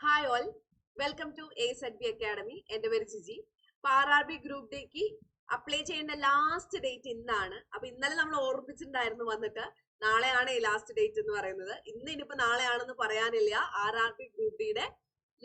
Hi all, welcome to ASNB academy. എൻ്റെ പേര് ജിജി. അപ്പൊ RRB ഗ്രൂപ്പ് ഡേക്ക് അപ്ലൈ ചെയ്യേണ്ട ലാസ്റ്റ് ഡേറ്റ് ഇന്നാണ്. അപ്പൊ ഇന്നലെ നമ്മൾ ഓർമ്മിച്ചിട്ടുണ്ടായിരുന്നു വന്നിട്ട് നാളെയാണ് ഈ ലാസ്റ്റ് ഡേറ്റ് എന്ന് പറയുന്നത്. ഇനിയിപ്പോ നാളെയാണെന്ന് പറയാനില്ല. RRB ഗ്രൂപ്പ് ഡിയുടെ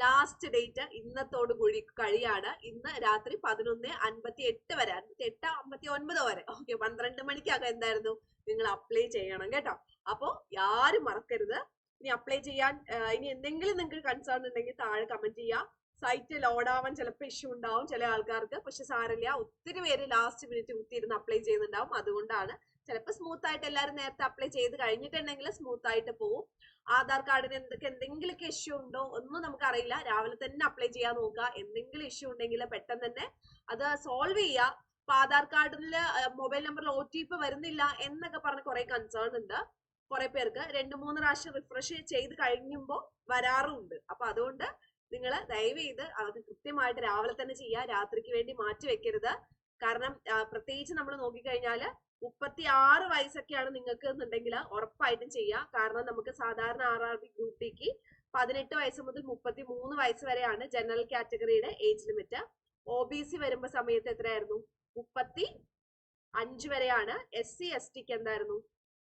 ലാസ്റ്റ് ഡേറ്റ് ഇന്നത്തോട് കൂടി കഴിയാണ്. ഇന്ന് രാത്രി 11:58 വരെ, 58:59 വരെ. ഓക്കെ, 12 മണിക്കകം എന്തായിരുന്നു നിങ്ങൾ അപ്ലൈ ചെയ്യണം കേട്ടോ. അപ്പോ ആരും മറക്കരുത്. ഇനി അപ്ലൈ ചെയ്യാൻ ഇനി എന്തെങ്കിലും നിങ്ങൾക്ക് കൺസേൺ ഉണ്ടെങ്കിൽ താഴെ കമന്റ് ചെയ്യാം. സൈറ്റ് ലോഡ് ആവാൻ ചിലപ്പോൾ ഇഷ്യൂ ഉണ്ടാവും ചില ആൾക്കാർക്ക്, പക്ഷെ സാരമില്ല. ഒത്തിരി പേര് ലാസ്റ്റ് മിനിറ്റ് കുത്തിയിരുന്ന് അപ്ലൈ ചെയ്യുന്നുണ്ടാവും. അതുകൊണ്ടാണ് ചിലപ്പോൾ സ്മൂത്ത് ആയിട്ട് എല്ലാവരും നേരത്തെ അപ്ലൈ ചെയ്ത് കഴിഞ്ഞിട്ടുണ്ടെങ്കിൽ സ്മൂത്ത് ആയിട്ട് പോവും. ആധാർ കാർഡിന് എന്തെങ്കിലുമൊക്കെ ഇഷ്യൂ ഉണ്ടോ ഒന്നും നമുക്കറിയില്ല. രാവിലെ തന്നെ അപ്ലൈ ചെയ്യാൻ നോക്കുക. എന്തെങ്കിലും ഇഷ്യൂ ഉണ്ടെങ്കിൽ പെട്ടെന്ന് തന്നെ അത് സോൾവ് ചെയ്യുക. അപ്പൊ ആധാർ കാർഡിൽ മൊബൈൽ നമ്പറിൽ OTP വരുന്നില്ല എന്നൊക്കെ പറഞ്ഞ് കുറെ കൺസേൺ ഉണ്ട്. കുറെ പേർക്ക് 2-3 പ്രാവശ്യം റിഫ്രഷ് ചെയ്ത് കഴിയുമ്പോൾ വരാറുമുണ്ട്. അപ്പൊ അതുകൊണ്ട് നിങ്ങൾ ദയവ് ചെയ്ത് അത് കൃത്യമായിട്ട് രാവിലെ തന്നെ ചെയ്യുക. രാത്രിക്ക് വേണ്ടി മാറ്റി വെക്കരുത്. കാരണം പ്രത്യേകിച്ച് നമ്മൾ നോക്കിക്കഴിഞ്ഞാല് 36 വയസ്സൊക്കെയാണ് നിങ്ങൾക്ക് എന്നുണ്ടെങ്കിൽ ഉറപ്പായിട്ടും ചെയ്യുക. കാരണം നമുക്ക് സാധാരണ RRB ഗ്രൂപ്പ് ഡിക്ക് 18 വയസ്സ് മുതൽ 33 വയസ്സ് വരെയാണ് ജനറൽ കാറ്റഗറിയുടെ ഏജ് ലിമിറ്റ്. OBC വരുമ്പോ സമയത്ത് എത്രയായിരുന്നു? 35 വരെയാണ്. SC STക്ക് എന്തായിരുന്നു?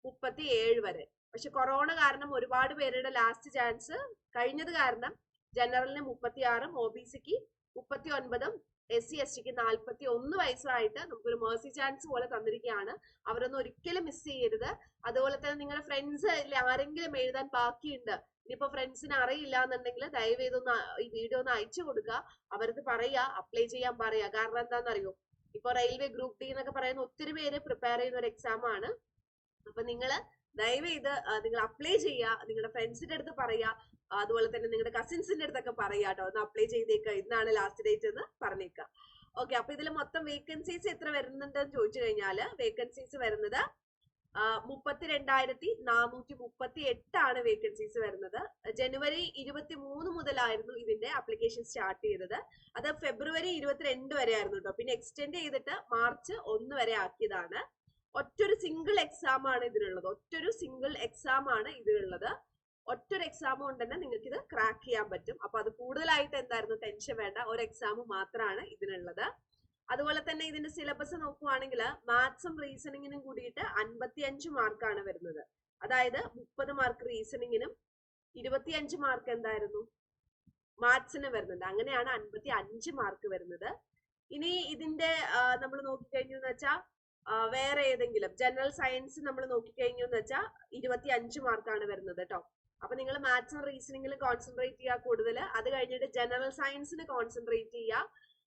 37 വരെ. പക്ഷെ കൊറോണ കാരണം ഒരുപാട് പേരുടെ ലാസ്റ്റ് ചാൻസ് കഴിഞ്ഞത് കാരണം ജനറലിന് 36ഉം OBCക്ക് 39ഉം SC STക്ക് 41 വയസ്സായിട്ട് നമുക്കൊരു മേഴ്സി ചാൻസ് പോലെ തന്നിരിക്കുകയാണ്. അവരൊന്നും ഒരിക്കലും മിസ് ചെയ്യരുത്. അതുപോലെ തന്നെ നിങ്ങളുടെ ഫ്രണ്ട്സ് ആരെങ്കിലും എഴുതാൻ ബാക്കിയുണ്ട്, ഇനിയിപ്പോ ഫ്രണ്ട്സിന് അറിയില്ല എന്നുണ്ടെങ്കിൽ ദയവ് ചെയ്തൊന്ന് ഈ വീഡിയോ ഒന്ന് അയച്ചു കൊടുക്കുക. അവർക്ക് പറയാ അപ്ലൈ ചെയ്യാൻ പറയാ. കാരണം എന്താണെന്നറിയോ, ഇപ്പൊ റെയിൽവേ ഗ്രൂപ്പ് ഡി എന്നൊക്കെ പറയുന്ന ഒത്തിരി പേര് പ്രിപ്പയർ ചെയ്യുന്ന ഒരു എക്സാം ആണ്. അപ്പൊ നിങ്ങള് ദയവ് ചെയ്ത് നിങ്ങൾ അപ്ലൈ ചെയ്യുക. നിങ്ങളുടെ ഫ്രണ്ട്സിന്റെ അടുത്ത് പറയാ. അതുപോലെ തന്നെ നിങ്ങളുടെ കസിൻസിന്റെ അടുത്തൊക്കെ പറയാ കേട്ടോ, ഒന്ന് അപ്ലൈ ചെയ്തേക്കുക, ഇന്നാണ് ലാസ്റ്റ് ഡേറ്റ് എന്ന് പറഞ്ഞേക്കുക. ഓക്കെ, അപ്പൊ ഇതിൽ മൊത്തം വേക്കൻസീസ് എത്ര വരുന്നുണ്ടെന്ന് ചോദിച്ചു കഴിഞ്ഞാല് വേക്കൻസീസ് വരുന്നത് 32,438 ആണ് വേക്കൻസീസ് വരുന്നത്. ജനുവരി 23 മുതലായിരുന്നു ഇതിന്റെ അപ്ലിക്കേഷൻ സ്റ്റാർട്ട് ചെയ്തത്. അത് ഫെബ്രുവരി 22 വരെ ആയിരുന്നു കേട്ടോ. പിന്നെ എക്സ്റ്റെൻഡ് ചെയ്തിട്ട് മാർച്ച് 1 വരെ ആക്കിയതാണ്. ഒറ്റൊരു സിംഗിൾ എക്സാം ആണ് ഇതിനുള്ളത്. ഒറ്റൊരു സിംഗിൾ എക്സാം ആണ് ഇതിനുള്ളത്. ഒറ്റൊരു എക്സാം കൊണ്ട് തന്നെ നിങ്ങൾക്ക് ഇത് ക്രാക്ക് ചെയ്യാൻ പറ്റും. അപ്പൊ അത് കൂടുതലായിട്ട് എന്തായിരുന്നു ടെൻഷൻ വേണ്ട. ഒരു എക്സാം മാത്രമാണ് ഇതിനുള്ളത്. അതുപോലെ തന്നെ ഇതിന്റെ സിലബസ് നോക്കുവാണെങ്കിൽ മാത്സും റീസണിങ്ങിനും കൂടിയിട്ട് 55 മാർക്കാണ് വരുന്നത്. അതായത് 30 മാർക്ക് റീസണിങ്ങിനും 25 മാർക്ക് എന്തായിരുന്നു മാത്സിനും വരുന്നുണ്ട്. അങ്ങനെയാണ് 55 മാർക്ക് വരുന്നത്. ഇനി ഇതിന്റെ നമ്മൾ നോക്കിക്കഴിഞ്ഞു എന്ന് വെച്ചാൽ വേറെ ഏതെങ്കിലും ജനറൽ സയൻസ് നമ്മൾ നോക്കിക്കഴിഞ്ഞു എന്ന് വെച്ചാൽ 25 മാർക്കാണ് വരുന്നത് കേട്ടോ. അപ്പൊ നിങ്ങൾ മാത്സും റീസണിങ്ങിലും കോൺസെൻട്രേറ്റ് ചെയ്യുക കൂടുതൽ. അത് കഴിഞ്ഞിട്ട് ജനറൽ സയൻസിന് കോൺസെൻട്രേറ്റ് ചെയ്യുക.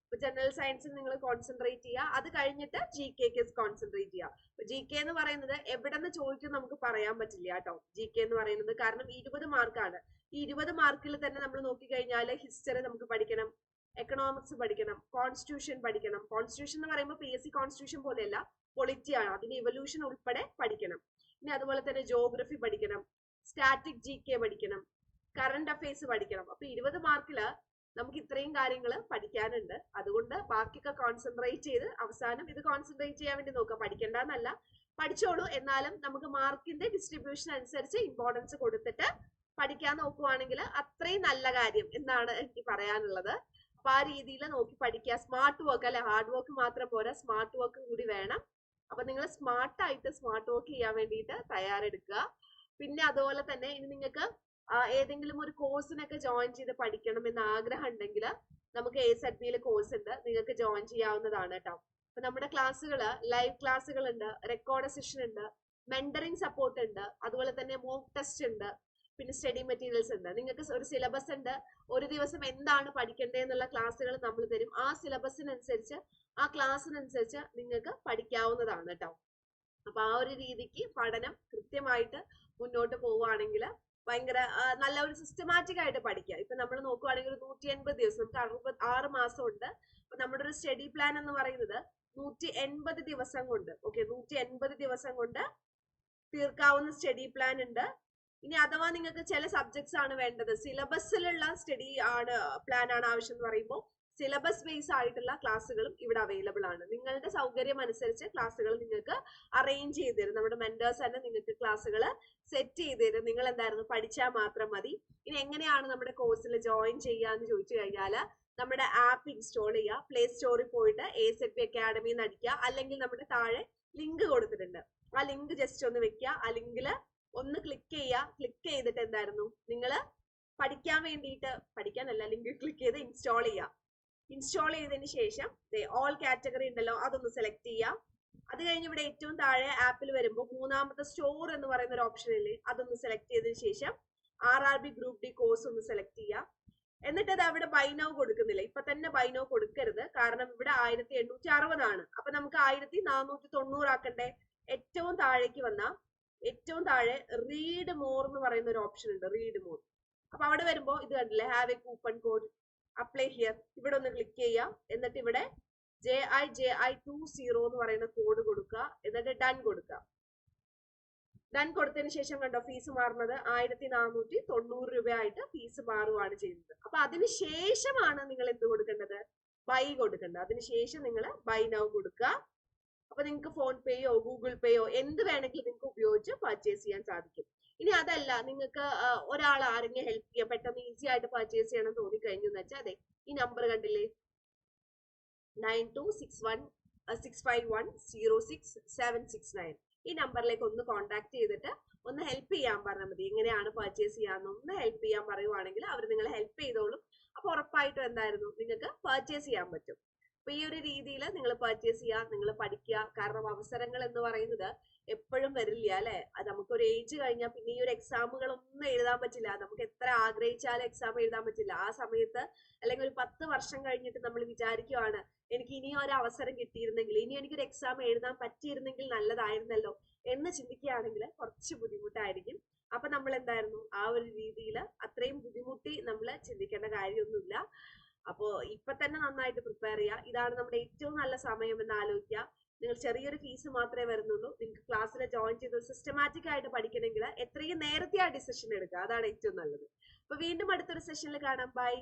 ഇപ്പൊ ജനറൽ സയൻസിൽ നിങ്ങൾ കോൺസെൻട്രേറ്റ് ചെയ്യുക. അത് കഴിഞ്ഞിട്ട് GK കോൺസെൻട്രേറ്റ് ചെയ്യുക. GK എന്ന് പറയുന്നത് എവിടെ നിന്ന് ചോദിക്കും നമുക്ക് പറയാൻ പറ്റില്ല കേട്ടോ. GK എന്ന് പറയുന്നത് കാരണം 20 മാർക്കാണ്. ഈ 20 മാർക്കിൽ തന്നെ നമ്മൾ നോക്കിക്കഴിഞ്ഞാൽ ഹിസ്റ്ററി നമുക്ക് പഠിക്കണം, എക്കണോമിക്സ് പഠിക്കണം, കോൺസ്റ്റിറ്റ്യൂഷൻ പഠിക്കണം. കോൺസ്റ്റിറ്റ്യൂഷൻ എന്ന് പറയുമ്പോൾ PSC കോൺസ്റ്റിറ്റ്യൂഷൻ പോലെയല്ല, പൊളിറ്റി ആണ്. അതിന് ഇവല്യൂഷൻ ഉൾപ്പെടെ പഠിക്കണം. ഇനി അതുപോലെ തന്നെ ജോഗ്രഫി പഠിക്കണം, സ്റ്റാറ്റിക് GK പഠിക്കണം, കറണ്ട് അഫയേഴ്സ് പഠിക്കണം. അപ്പൊ 20 മാർക്കില് നമുക്ക് ഇത്രയും കാര്യങ്ങൾ പഠിക്കാനുണ്ട്. അതുകൊണ്ട് ബാക്കിയൊക്കെ കോൺസെൻട്രേറ്റ് ചെയ്ത് അവസാനം ഇത് കോൺസെൻട്രേറ്റ് ചെയ്യാൻ വേണ്ടി നോക്കുക. പഠിക്കണ്ടെന്നല്ല, പഠിച്ചോളൂ. എന്നാലും നമുക്ക് മാർക്കിന്റെ ഡിസ്ട്രിബ്യൂഷൻ അനുസരിച്ച് ഇമ്പോർട്ടൻസ് കൊടുത്തിട്ട് പഠിക്കാൻ നോക്കുവാണെങ്കിൽ അത്രയും നല്ല കാര്യം എന്നാണ് എനിക്ക് പറയാനുള്ളത്. അപ്പൊ ആ രീതിയിൽ നോക്കി പഠിക്കുക. സ്മാർട്ട് വർക്ക് അല്ലെ, ഹാർഡ് വർക്ക് മാത്രം പോരാ, സ്മാർട്ട് വർക്ക് കൂടി വേണം. അപ്പൊ നിങ്ങൾ സ്മാർട്ടായിട്ട് സ്മാർട്ട് വർക്ക് ചെയ്യാൻ വേണ്ടിയിട്ട് തയ്യാറെടുക്കുക. പിന്നെ അതുപോലെ തന്നെ ഇനി നിങ്ങൾക്ക് ഏതെങ്കിലും ഒരു കോഴ്സിനൊക്കെ ജോയിൻ ചെയ്ത് പഠിക്കണം എന്ന് ആഗ്രഹം ഉണ്ടെങ്കിൽ നമുക്ക് ASNBയിൽ കോഴ്സ് ഉണ്ട്, നിങ്ങൾക്ക് ജോയിൻ ചെയ്യാവുന്നതാണ് കേട്ടോ. അപ്പൊ നമ്മുടെ ക്ലാസ്സുകള് ലൈവ് ക്ലാസ്സുകൾ ഉണ്ട്, റെക്കോർഡ് സെഷൻ ഉണ്ട്, മെന്ററിങ് സപ്പോർട്ട് ഉണ്ട്, അതുപോലെ തന്നെ മോക്ക് ടെസ്റ്റ് ഉണ്ട്, പിന്നെ സ്റ്റഡി മെറ്റീരിയൽസ് ഉണ്ട്. നിങ്ങൾക്ക് ഒരു സിലബസ് ഉണ്ട്. ഒരു ദിവസം എന്താണ് പഠിക്കേണ്ടതെന്നുള്ള ക്ലാസ്സുകൾ നമ്മൾ തരും. ആ സിലബസിനനുസരിച്ച് ആ ക്ലാസ്സിനനുസരിച്ച് നിങ്ങൾക്ക് പഠിക്കാവുന്നതാണ് കേട്ടോ. അപ്പൊ ആ ഒരു രീതിക്ക് പഠനം കൃത്യമായിട്ട് മുന്നോട്ട് പോവുകയാണെങ്കിൽ ഭയങ്കര നല്ല ഒരു സിസ്റ്റമാറ്റിക് ആയിട്ട് പഠിക്കുക. ഇപ്പൊ നമ്മൾ നോക്കുവാണെങ്കിൽ 180 ദിവസം, നമുക്ക് 6 മാസം ഉണ്ട്. അപ്പൊ നമ്മുടെ ഒരു സ്റ്റഡി പ്ലാൻ എന്ന് പറയുന്നത് 180 ദിവസം കൊണ്ട്, ഓക്കെ, 180 ദിവസം കൊണ്ട് തീർക്കാവുന്ന സ്റ്റഡി പ്ലാൻ ഉണ്ട്. ഇനി അഥവാ നിങ്ങൾക്ക് ചില സബ്ജക്ട്സ് ആണ് വേണ്ടത്, സിലബസിലുള്ള സ്റ്റഡി ആണ് പ്ലാൻ ആണ് ആവശ്യം എന്ന് പറയുമ്പോൾ സിലബസ് ബേസ് ആയിട്ടുള്ള ക്ലാസ്സുകളും ഇവിടെ അവൈലബിൾ ആണ്. നിങ്ങളുടെ സൗകര്യം അനുസരിച്ച് ക്ലാസ്സുകൾ നിങ്ങൾക്ക് അറേഞ്ച് ചെയ്ത് തരും. നമ്മുടെ മെന്റേഴ്സ് തന്നെ നിങ്ങൾക്ക് ക്ലാസ്സുകൾ സെറ്റ് ചെയ്ത് തരും. നിങ്ങൾ എന്തായിരുന്നു പഠിച്ചാൽ മാത്രം മതി. ഇനി എങ്ങനെയാണ് നമ്മുടെ കോഴ്സിൽ ജോയിൻ ചെയ്യാന്ന് ചോദിച്ചു കഴിഞ്ഞാൽ നമ്മുടെ ആപ്പ് ഇൻസ്റ്റാൾ ചെയ്യുക. പ്ലേ സ്റ്റോറിൽ പോയിട്ട് ASLP അക്കാഡമി എന്ന് അടിക്കുക. അല്ലെങ്കിൽ നമ്മുടെ താഴെ ലിങ്ക് കൊടുത്തിട്ടുണ്ട്, ആ ലിങ്ക് ജസ്റ്റ് ഒന്ന് വെക്കുക. ആ ലിങ്കിൽ ഒന്ന് ക്ലിക്ക് ചെയ്യുക. ക്ലിക്ക് ചെയ്തിട്ട് എന്തായിരുന്നു നിങ്ങൾ പഠിക്കാൻ വേണ്ടിയിട്ട്, പഠിക്കാനല്ല, ലിങ്ക് ക്ലിക്ക് ചെയ്ത് ഇൻസ്റ്റാൾ ചെയ്യുക. ഇൻസ്റ്റാൾ ചെയ്തതിന് ശേഷം ഓൾ കാറ്റഗറി ഉണ്ടല്ലോ, അതൊന്ന് സെലക്ട് ചെയ്യുക. അത് കഴിഞ്ഞ് ഇവിടെ ഏറ്റവും താഴെ ആപ്പിൽ വരുമ്പോൾ മൂന്നാമത്തെ സ്റ്റോർ എന്ന് പറയുന്ന ഒരു ഓപ്ഷൻ ഇല്ലേ, അതൊന്ന് സെലക്ട് ചെയ്തതിന് ശേഷം RRB ഗ്രൂപ്പ് ഡി കോഴ്സ് ഒന്ന് സെലക്ട് ചെയ്യുക. എന്നിട്ട് അത് അവിടെ ബൈ നൗ കൊടുക്കുന്നില്ല, ഇപ്പൊ തന്നെ ബൈ നൗ കൊടുക്കരുത്. കാരണം ഇവിടെ 1860 ആണ്. അപ്പൊ നമുക്ക് 1490 ആക്കണ്ടേ. ഏറ്റവും താഴേക്ക് വന്ന ഏറ്റവും താഴെ റീഡ് മോർ എന്ന് പറയുന്ന ഒരു ഓപ്ഷൻ ഉണ്ട്, റീഡ് മോർ. അപ്പൊ അവിടെ വരുമ്പോ ഇത് കണ്ടില്ലേ, have A coupon code apply here, ഇവിടെ ഒന്ന് ക്ലിക്ക് ചെയ്യാം. എന്നിട്ട് ഇവിടെ JI20 എന്ന് പറയുന്ന കോഡ് കൊടുക്കുക. എന്നിട്ട് ഡൺ കൊടുക്കുക. ഡൺ കൊടുത്തതിന് ശേഷം കണ്ടോ ഫീസ് മാറുന്നത് 1490 രൂപയായിട്ട് ഫീസ് മാറുകയാണ് ചെയ്യുന്നത്. അപ്പൊ അതിനുശേഷമാണ് നിങ്ങൾ എന്ത് കൊടുക്കേണ്ടത്, ബൈ കൊടുക്കേണ്ടത്. അതിനുശേഷം നിങ്ങൾ ബൈ നൗ കൊടുക്കുക. അപ്പൊ നിങ്ങൾക്ക് ഫോൺ പേയോ ഗൂഗിൾ പേയോ എന്ത് വേണമെങ്കിലും നിങ്ങൾക്ക് ഉപയോഗിച്ച് പർച്ചേസ് ചെയ്യാൻ സാധിക്കും. ഇനി അതല്ല, നിങ്ങൾക്ക് ഒരാൾ ആരെങ്കിലും ഹെൽപ്പ് ചെയ്യാൻ പെട്ടെന്ന് ഈസി ആയിട്ട് പർച്ചേസ് ചെയ്യണം തോന്നി കഴിഞ്ഞു എന്ന് വെച്ചാൽ അതെ ഈ നമ്പർ കണ്ടില്ലേ, 926165106769. ഈ നമ്പറിലേക്ക് ഒന്ന് കോൺടാക്ട് ചെയ്തിട്ട് ഒന്ന് ഹെൽപ്പ് ചെയ്യാൻ പറഞ്ഞാൽ മതി. എങ്ങനെയാണ് പർച്ചേസ് ചെയ്യാന്ന് ഒന്ന് ഹെൽപ്പ് ചെയ്യാൻ പറയുവാണെങ്കിൽ അവർ നിങ്ങളെ ഹെൽപ്പ് ചെയ്തോളും. അപ്പൊ ഉറപ്പായിട്ടും എന്തായിരുന്നു നിങ്ങൾക്ക് പർച്ചേസ് ചെയ്യാൻ പറ്റും. അപ്പൊ ഈ ഒരു രീതിയിൽ നിങ്ങൾ പർച്ചേസ് ചെയ്യുക, നിങ്ങൾ പഠിക്കുക. കാരണം അവസരങ്ങൾ എന്ന് പറയുന്നത് എപ്പോഴും വരില്ല അല്ലെ. അത് നമുക്കൊരു ഏജ് കഴിഞ്ഞാൽ പിന്നെ ഈ ഒരു എക്സാമുകളൊന്നും എഴുതാൻ പറ്റില്ല. നമുക്ക് എത്ര ആഗ്രഹിച്ചാലും എക്സാം എഴുതാൻ പറ്റില്ല. ആ സമയത്ത് അല്ലെങ്കിൽ ഒരു 10 വർഷം കഴിഞ്ഞിട്ട് നമ്മൾ വിചാരിക്കുവാണ് എനിക്ക് ഇനി ഒരു അവസരം കിട്ടിയിരുന്നെങ്കിൽ, ഇനി എനിക്കൊരു എക്സാം എഴുതാൻ പറ്റിയിരുന്നെങ്കിൽ നല്ലതായിരുന്നല്ലോ എന്ന് ചിന്തിക്കുകയാണെങ്കിൽ കുറച്ച് ബുദ്ധിമുട്ടായിരിക്കും. അപ്പൊ നമ്മൾ എന്തായിരുന്നു ആ ഒരു രീതിയിൽ അത്രയും ബുദ്ധിമുട്ടി നമ്മൾ ചിന്തിക്കേണ്ട കാര്യമൊന്നുമില്ല. അപ്പോ ഇപ്പൊ തന്നെ നന്നായിട്ട് പ്രിപ്പയർ ചെയ്യുക. ഇതാണ് നമ്മുടെ ഏറ്റവും നല്ല സമയം എന്ന് ആലോചിക്കുക. നിങ്ങൾ ചെറിയൊരു ഫീസ് മാത്രമേ വരുന്നുള്ളൂ. നിങ്ങൾക്ക് ക്ലാസ്സിൽ ജോയിൻ ചെയ്ത് സിസ്റ്റമാറ്റിക് ആയിട്ട് പഠിക്കണമെങ്കിൽ എത്രയും നേരത്തെ ആ ഡിസിഷൻ എടുക്കുക, അതാണ് ഏറ്റവും നല്ലത്. അപ്പൊ വീണ്ടും അടുത്തൊരു സെഷനിൽ കാണാം. ബൈ.